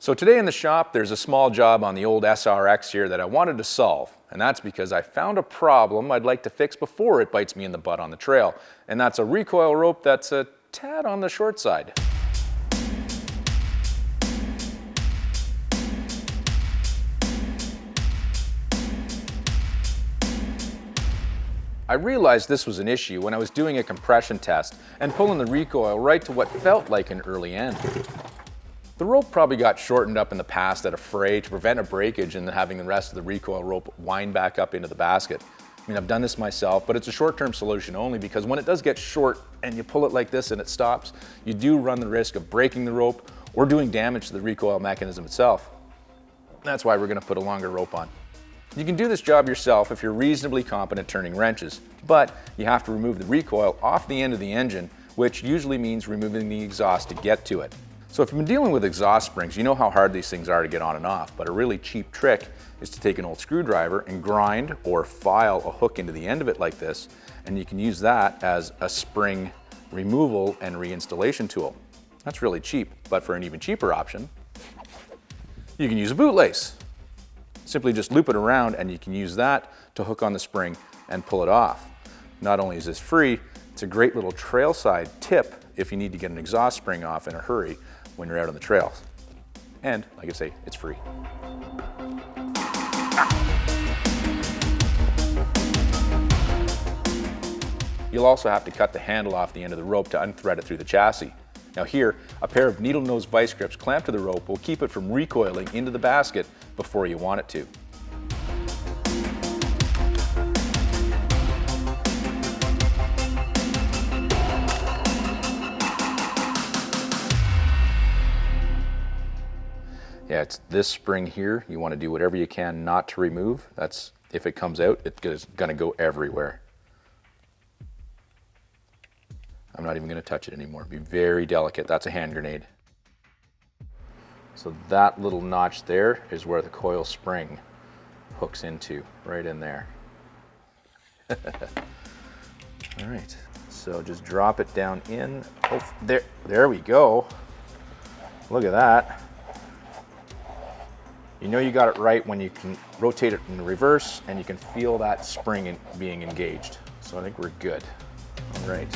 So today in the shop, there's a small job on the old SRX here that I wanted to solve. And that's because I found a problem I'd like to fix before it bites me in the butt on the trail. And that's a recoil rope that's a tad on the short side. I realized this was an issue when I was doing a compression test and pulling the recoil right to what felt like an early end. The rope probably got shortened up in the past at a fray to prevent a breakage and then having the rest of the recoil rope wind back up into the basket. I mean, I've done this myself, but it's a short-term solution only because when it does get short and you pull it like this and it stops, you do run the risk of breaking the rope or doing damage to the recoil mechanism itself. That's why we're going to put a longer rope on. You can do this job yourself if you're reasonably competent turning wrenches, but you have to remove the recoil off the end of the engine, which usually means removing the exhaust to get to it. So if you've been dealing with exhaust springs, you know how hard these things are to get on and off, but a really cheap trick is to take an old screwdriver and grind or file a hook into the end of it like this, and you can use that as a spring removal and reinstallation tool. That's really cheap, but for an even cheaper option, you can use a bootlace. Simply just loop it around and you can use that to hook on the spring and pull it off. Not only is this free, it's a great little trailside tip if you need to get an exhaust spring off in a hurry when you're out on the trails. And like I say, it's free. You'll also have to cut the handle off the end of the rope to unthread it through the chassis. Now here, a pair of needle nose vice grips clamped to the rope will keep it from recoiling into the basket before you want it to. Yeah, it's this spring here. You want to do whatever you can not to remove. That's, if it comes out, it's gonna go everywhere. I'm not even gonna touch it anymore. Be very delicate. That's a hand grenade. So that little notch there is where the coil spring hooks into, right in there. All right, so just drop it down in. Oh, there we go. Look at that. You know you got it right when you can rotate it in reverse and you can feel that spring being engaged. So I think we're good. All right.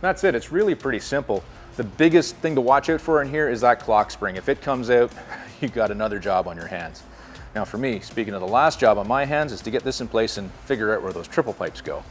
That's it, it's really pretty simple. The biggest thing to watch out for in here is that clock spring. If it comes out, you've got another job on your hands. Now for me, speaking of the last job on my hands, is to get this in place and figure out where those triple pipes go.